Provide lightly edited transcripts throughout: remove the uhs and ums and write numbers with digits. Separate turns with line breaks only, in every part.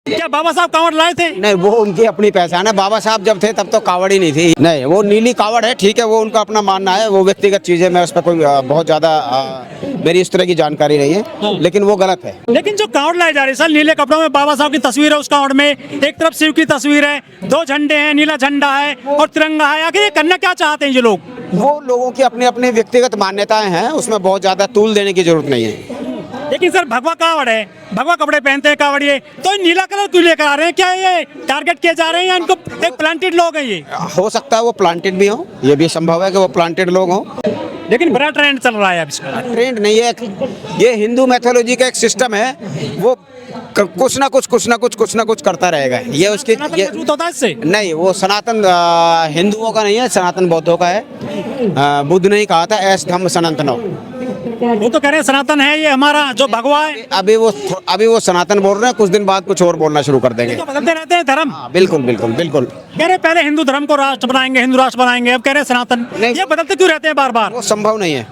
क्या बाबा साहब कांवड़ लाए थे?
नहीं, वो उनकी अपनी पहचान है। बाबा साहब जब थे तब तो कावड़ ही नहीं थी। नहीं, वो नीली कावड़ है, ठीक है, वो उनका अपना मानना है, वो व्यक्तिगत चीजें, मैं उस पर कोई बहुत ज्यादा मेरी इस तरह की जानकारी नहीं है, लेकिन वो गलत है।
लेकिन जो कांवड़ लाई जा रही है सर, नीले कपड़ों में बाबा साहब की तस्वीर है, उस कांवड़ में एक तरफ शिव की तस्वीर है, 2 झंडे हैं, नीला झंडा है और तिरंगा है। आखिर ये करना क्या चाहते हैं ये लोग?
वो लोगों की अपनी अपनी व्यक्तिगत मान्यताएं हैं, उसमें बहुत ज्यादा तूल देने की जरूरत नहीं है।
लेकिन सर भगवा कावड़ है, भगवा कपड़े पहनते हैं कावड़िए, तो ये नीला कलर क्यों लेकर आ रहे हैं? क्या ये टारगेट किए जा रहे हैं या इनको एक प्लांटेड लोग हैं ये?
हो सकता है वो प्लांटेड भी हो, ये भी संभव है कि वो प्लांटेड लोग हों।
लेकिन बड़ा ट्रेंड चल रहा है अब इसका।
ट्रेंड नहीं है, ये हिंदू मैथोलॉजी का एक सिस्टम है, वो कुछ ना कुछ करता रहेगा। ये उसकी ये
मजबूत होता है इससे?
नहीं, वो सनातन हिंदुओं का नहीं है, सनातन बौद्धों का है। बुद्ध ने ही कहा था ऐस धम्म सनातनो।
वो तो कह रहे हैं सनातन है ये हमारा जो भगवा है।
अभी वो सनातन बोल रहे हैं, कुछ दिन बाद कुछ और बोलना शुरू कर देंगे।
तो बदलते रहते हैं धर्म।
हाँ, बिल्कुल बिल्कुल बिल्कुल।
कह रहे पहले हिंदू धर्म को राष्ट्र बनाएंगे, हिंदू राष्ट्र बनाएंगे, अब कह रहे हैं सनातन।
नहीं।
ये बदलते क्यों रहते हैं बार बार?
वो संभव नहीं है,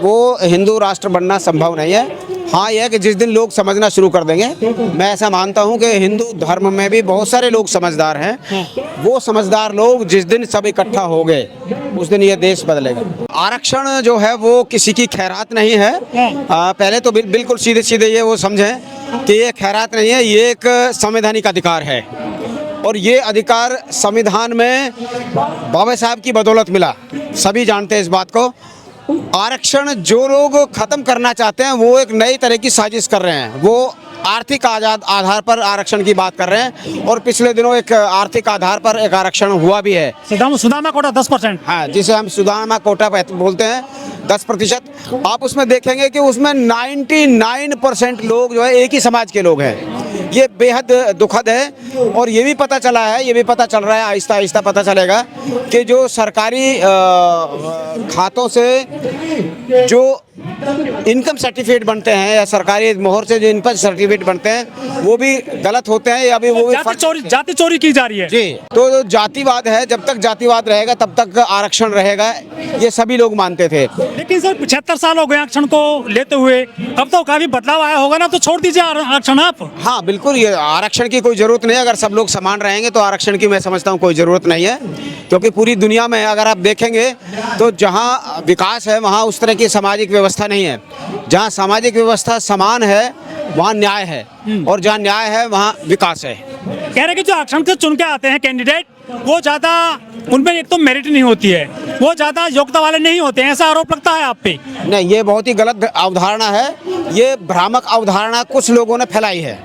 वो हिंदू राष्ट्र बनना संभव नहीं है। हाँ, यह है कि जिस दिन लोग समझना शुरू कर देंगे, मैं ऐसा मानता हूँ कि हिंदू धर्म में भी बहुत सारे लोग समझदार हैं, वो समझदार लोग जिस दिन सब इकट्ठा हो गए उस दिन ये देश बदलेगा। आरक्षण जो है वो किसी की खैरात नहीं है। पहले तो बिल्कुल सीधे सीधे ये वो समझें कि ये खैरात नहीं है, ये एक संवैधानिक अधिकार है और ये अधिकार संविधान में बाबा साहब की बदौलत मिला। सभी जानते हैं इस बात को। आरक्षण जो लोग खत्म करना चाहते हैं वो एक नई तरह की साजिश कर रहे हैं। वो आर्थिक आधार पर आरक्षण की बात कर रहे हैं और पिछले दिनों एक आर्थिक आधार पर एक आरक्षण हुआ भी है।
सुदामा कोटा 10%।
हाँ, जिसे हम सुदामा कोटा बोलते हैं, 10%। आप उसमें देखेंगे कि उसमें 99% लोग जो है एक ही समाज के लोग हैं। ये बेहद दुखद है और ये भी पता चला है, ये भी पता चल रहा है, आहिस्ता आहिस्ता पता चलेगा कि जो सरकारी खातों से जो इनकम सर्टिफिकेट बनते हैं या सरकारी मोहर से जो इनकम सर्टिफिकेट बनते हैं वो भी गलत होते हैं या भी वो
जाति चोरी की जा रही है।
जी, तो जातिवाद है, जब तक जातिवाद रहेगा तब तक आरक्षण रहेगा, ये सभी लोग मानते थे।
लेकिन सर 75 साल हो गए आरक्षण को लेते हुए, अब तो काफी बदलाव आया होगा ना, तो छोड़ दीजिए आरक्षण आप।
हाँ बिल्कुल, ये आरक्षण की कोई जरूरत नहीं है। अगर सब लोग समान रहेंगे तो आरक्षण की मैं समझता हूँ कोई जरूरत नहीं है, क्योंकि पूरी दुनिया में अगर आप देखेंगे तो जहाँ विकास है वहाँ उस तरह की सामाजिक व्यवस्था नहीं है। जहाँ सामाजिक व्यवस्था समान है वहाँ न्याय है और जहाँ न्याय है वहाँ विकास है।
कह रहे कि जो आरक्षण से चुन के आते हैं कैंडिडेट, वो ज्यादा उनमें एक तो मेरिट नहीं होती है, वो ज्यादा योग्यता वाले नहीं होते हैं, ऐसा आरोप लगता है आप पे?
नहीं, ये बहुत ही गलत अवधारणा है। ये भ्रामक अवधारणा कुछ लोगों ने फैलाई है,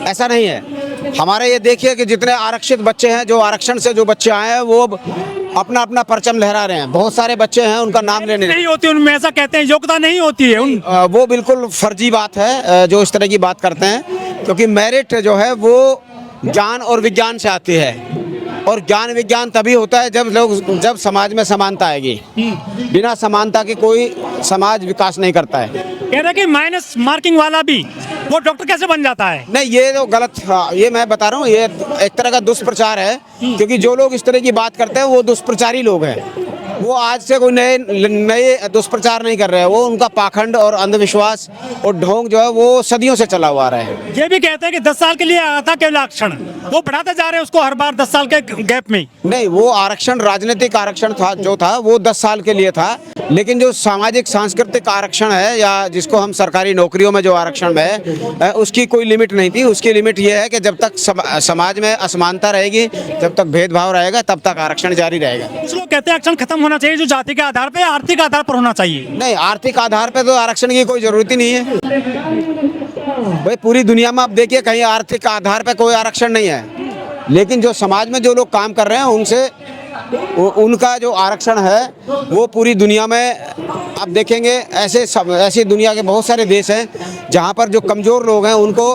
ऐसा नहीं है। हमारे ये देखिए कि जितने आरक्षित बच्चे हैं, जो आरक्षण से जो बच्चे आए हैं, वो अपना अपना परचम लहरा रहे हैं। बहुत सारे बच्चे हैं, उनका नाम लेने
नहीं होती उनमें, ऐसा कहते हैं, योग्यता नहीं होती है
वो बिल्कुल फर्जी बात है जो इस तरह की बात करते हैं, क्योंकि मेरिट जो है वो ज्ञान और विज्ञान से आती है और ज्ञान विज्ञान तभी होता है जब समाज में समानता आएगी। बिना समानता के कोई समाज विकास नहीं करता है।
कह रहे कि माइनस मार्किंग वाला भी वो डॉक्टर कैसे बन जाता है?
नहीं, ये तो गलत, ये मैं बता रहा हूँ, ये एक तरह का दुष्प्रचार है, क्योंकि जो लोग इस तरह की बात करते हैं वो दुष्प्रचारी लोग हैं। वो आज से कोई नए दुष्प्रचार नहीं कर रहे हैं, वो उनका पाखंड और अंधविश्वास और ढोंग जो है वो सदियों से चला हुआ रहा है।
ये भी कहते हैं कि 10 साल के लिए आया था केवल आरक्षण, वो बढ़ाते जा रहे हैं उसको हर बार 10 साल के गैप में।
नहीं, वो आरक्षण राजनीतिक आरक्षण था, जो था वो 10 साल के लिए था, लेकिन जो सामाजिक सांस्कृतिक आरक्षण है या जिसको हम सरकारी नौकरियों में जो आरक्षण है उसकी कोई लिमिट नहीं थी। उसकी लिमिट ये है कि जब तक समाज में असमानता रहेगी, जब तक भेदभाव रहेगा, तब तक आरक्षण जारी रहेगा।
कुछ लोग कहते हैं आरक्षण खत्म होना चाहिए, जो जाति के आधार पे, आर्थिक आधार पर होना चाहिए।
नहीं, आर्थिक आधार पे तो आरक्षण की कोई जरूरत ही नहीं है भाई। पूरी दुनिया में आप देखिए कहीं आर्थिक आधार पे कोई आरक्षण नहीं है, लेकिन जो समाज में जो लोग काम कर रहे हैं उनसे उनका जो आरक्षण है वो पूरी दुनिया में आप देखेंगे। ऐसी दुनिया के बहुत सारे देश हैं जहाँ पर जो कमज़ोर लोग हैं उनको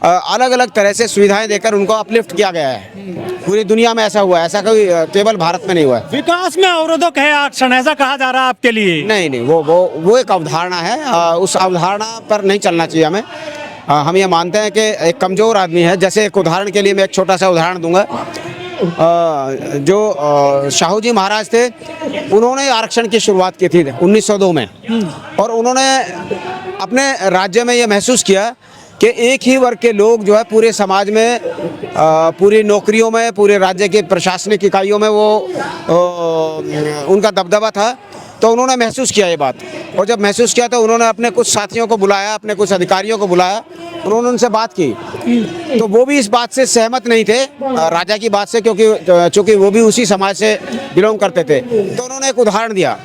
अलग अलग तरह से सुविधाएं देकर उनको अपलिफ्ट किया गया है। पूरी दुनिया में ऐसा हुआ है, ऐसा कोई केवल भारत में नहीं हुआ है।
विकास में अवरोधक है आरक्षण, ऐसा कहा जा रहा है आपके लिए?
नहीं, वो एक अवधारणा है, उस अवधारणा पर नहीं चलना चाहिए हमें। हम ये मानते हैं कि एक कमज़ोर आदमी है, जैसे एक उदाहरण के लिए मैं एक छोटा सा उदाहरण दूंगा। जो शाहू जी महाराज थे, उन्होंने आरक्षण की शुरुआत की थी 1902 में, और उन्होंने अपने राज्य में ये महसूस किया कि एक ही वर्ग के लोग जो है पूरे समाज में, पूरी नौकरियों में, पूरे राज्य के प्रशासनिक इकाइयों में वो उनका दबदबा था। तो उन्होंने महसूस किया ये बात, और जब महसूस किया तो उन्होंने अपने कुछ साथियों को बुलाया, अपने कुछ अधिकारियों को बुलाया, उन्होंने उनसे बात की। तो वो भी इस बात से सहमत नहीं थे, राजा की बात से, क्योंकि चूँकि वो भी उसी समाज से बिलोंग करते थे। तो उन्होंने एक उदाहरण दिया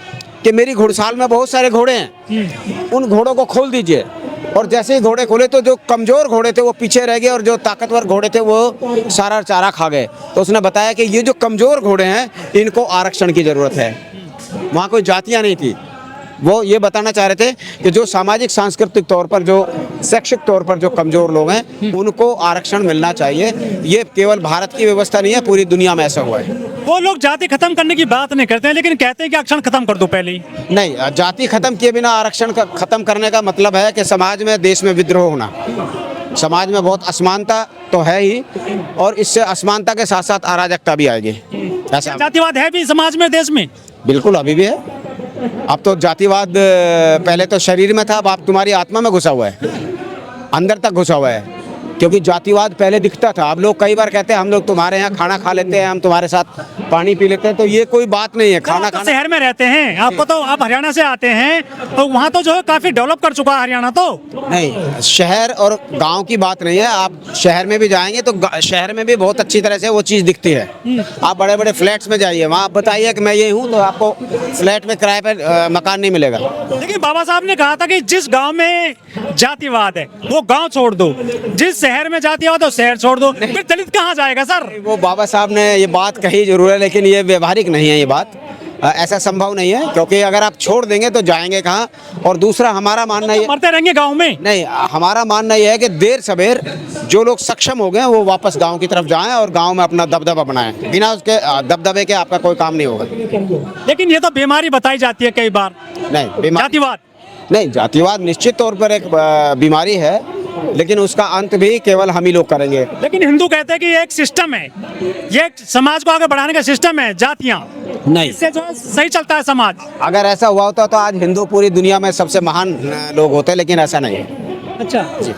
कि मेरी घुड़साल में बहुत सारे घोड़े हैं, उन घोड़ों को खोल दीजिए। और जैसे ही घोड़े खोले तो जो कमज़ोर घोड़े थे वो पीछे रह गए, और जो ताकतवर घोड़े थे वो सारा चारा खा गए। तो उसने बताया कि ये जो कमज़ोर घोड़े हैं इनको आरक्षण की ज़रूरत है। वहाँ कोई जातियाँ नहीं थी, वो ये बताना चाह रहे थे कि जो सामाजिक सांस्कृतिक तौर पर, जो शैक्षिक तौर पर जो कमज़ोर लोग हैं उनको आरक्षण मिलना चाहिए। ये केवल भारत की व्यवस्था नहीं है, पूरी दुनिया में ऐसा हुआ है।
वो लोग जाति खत्म करने की बात नहीं करते हैं, लेकिन कहते हैं कि आरक्षण खत्म कर दो पहले ही।
नहीं, जाति खत्म किए बिना आरक्षण खत्म करने का मतलब है कि समाज में, देश में विद्रोह होना। समाज में बहुत असमानता तो है ही, और इससे असमानता के साथ साथ अराजकता भी आएगी। ऐसा
जातिवाद है भी समाज में, देश में?
बिल्कुल, अभी भी है। अब तो जातिवाद पहले तो शरीर में था, अब तुम्हारी आत्मा में घुसा हुआ है, अंदर तक घुसा हुआ है। क्योंकि जातिवाद पहले दिखता था। अब लोग कई बार कहते हैं हम लोग तुम्हारे यहाँ खाना खा लेते हैं, हम तुम्हारे साथ पानी पी लेते हैं, तो ये कोई बात नहीं है। खाना
खाना शहर में रहते हैं, आपको तो, आप हरियाणा से आते हैं, तो वहाँ तो जो है काफी डेवलप कर चुका है हरियाणा। तो
नहीं, शहर और गांव की बात नहीं है। आप शहर में भी जाएंगे तो शहर में भी बहुत अच्छी तरह से वो चीज़ दिखती है। आप बड़े बड़े फ्लैट्स में जाइए, वहाँ आप बताइए कि मैं ये हूँ, तो आपको फ्लैट में किराए पर मकान नहीं मिलेगा।
लेकिन बाबा साहब ने कहा था कि जिस गाँव में जातिवाद है वो गाँव छोड़ दो, जिस शहर में जातिवाद हो शहर छोड़ दो। फिर दलित कहाँ जाएगा सर?
वो बाबा साहब ने ये बात कही जरूर है, लेकिन ये व्यवहारिक नहीं है। ये बात ऐसा संभव नहीं है, क्योंकि अगर आप छोड़ देंगे तो जाएंगे कहाँ। और दूसरा हमारा मानना ये,
मरते रहेंगे गाँव में?
नहीं, हमारा मानना ये है कि देर सवेर जो लोग सक्षम हो गए वो वापस गाँव की तरफ जाएं और गाँव में अपना दबदबा बनाएं। बिना उसके दबदबे के आपका कोई काम नहीं होगा।
लेकिन ये तो बीमारी बताई जाती है कई बार।
नहीं,
जातिवाद
नहीं, जातिवाद निश्चित तौर पर एक बीमारी है, लेकिन उसका अंत भी केवल हम ही लोग करेंगे।
लेकिन हिंदू कहते हैं कि ये एक सिस्टम है, ये एक समाज को आगे बढ़ाने का सिस्टम है, जातियाँ।
नहीं,
इससे जो है सही चलता है समाज।
अगर ऐसा हुआ होता तो आज हिंदू पूरी दुनिया में सबसे महान लोग होते, लेकिन ऐसा नहीं है।
अच्छा जी।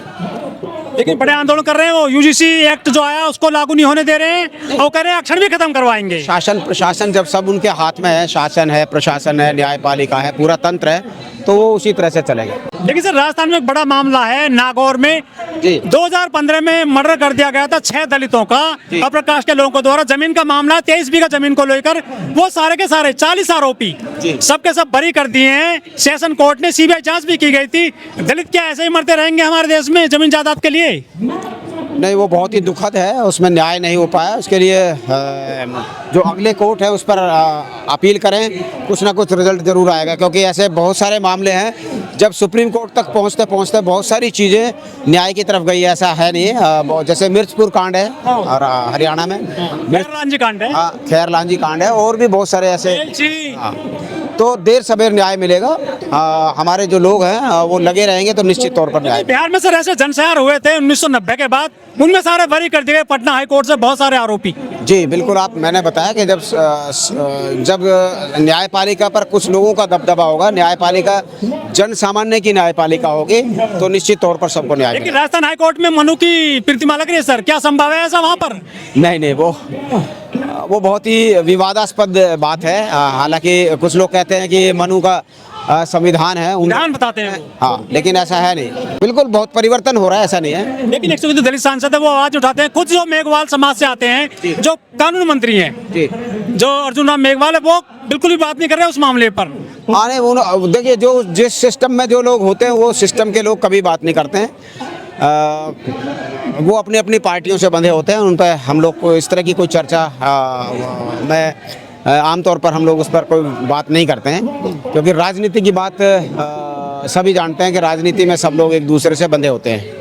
लेकिन बड़े आंदोलन कर रहे हैं, वो यूजीसी एक्ट जो आया उसको लागू नहीं होने दे रहे हैं, और कह रहे हैं आरक्षण भी खत्म करवाएंगे।
शासन प्रशासन जब सब उनके हाथ में है, शासन है, प्रशासन है, न्यायपालिका है, पूरा तंत्र है, तो वो उसी तरह से चलेगा।
लेकिन सर राजस्थान में एक बड़ा मामला है, नागौर में 2015 में मर्डर कर दिया गया था 6 दलितों का, अप्रकाश के लोगों को द्वारा। जमीन का मामला, 23 बीघा जमीन को लेकर वो सारे के सारे 40 आरोपी सबके सब बरी कर दिए हैं सेशन कोर्ट ने। सीबीआई जांच भी की गई थी। दलित क्या ऐसे ही मरते रहेंगे हमारे देश में जमीन जायदाद के लिए?
नहीं, वो बहुत ही दुखद है, उसमें न्याय नहीं हो पाया। उसके लिए जो अगले कोर्ट है उस पर अपील करें, कुछ ना कुछ रिजल्ट जरूर आएगा। क्योंकि ऐसे बहुत सारे मामले हैं, जब सुप्रीम कोर्ट तक पहुंचते पहुंचते बहुत सारी चीज़ें न्याय की तरफ गई, ऐसा है नहीं। जैसे मिर्चपुर कांड है और हरियाणा में
खैरलांजी कांड है,
खैरलांजी कांड है, और भी बहुत सारे ऐसे। तो देर सवेर न्याय मिलेगा। हमारे जो लोग हैं वो लगे रहेंगे तो निश्चित तौर पर न्याय।
बिहार में सर ऐसे जनसंहार हुए थे 1990 के बाद, उनमें सारे बरी कर दिए पटना हाई कोर्ट से बहुत सारे आरोपी।
जी बिल्कुल, मैंने बताया कि जब न्यायपालिका पर कुछ लोगों का दबदबा होगा, न्यायपालिका जन सामान्य की न्यायपालिका होगी, तो निश्चित तौर पर सबको न्याय मिलेगा।
लेकिन राजस्थान हाई कोर्ट में मनु की प्रतिमा लग रही है सर, क्या संभव है ऐसा वहाँ पर?
नहीं, वो बहुत ही विवादास्पद बात है। हालांकि कुछ लोग कहते हैं कि मनु का संविधान है,
संविधान बताते हैं।
हाँ, लेकिन ऐसा है नहीं। बिल्कुल बहुत परिवर्तन हो रहा है, ऐसा नहीं है।
लेकिन 100 दलित सांसद है वो आवाज उठाते हैं, खुद जो मेघवाल समाज से आते हैं, जो कानून मंत्री हैं, जो अर्जुन राम मेघवाल है, वो बिल्कुल भी बात नहीं कर रहे उस मामले पर।
देखिए, जो जिस सिस्टम में जो लोग होते हैं वो सिस्टम के लोग कभी बात नहीं करते हैं। वो अपनी अपनी पार्टियों से बंधे होते हैं, उन पर हम लोग को इस तरह की कोई चर्चा आमतौर पर हम लोग उस पर कोई बात नहीं करते हैं। क्योंकि राजनीति की बात सभी जानते हैं कि राजनीति में सब लोग एक दूसरे से बंधे होते हैं।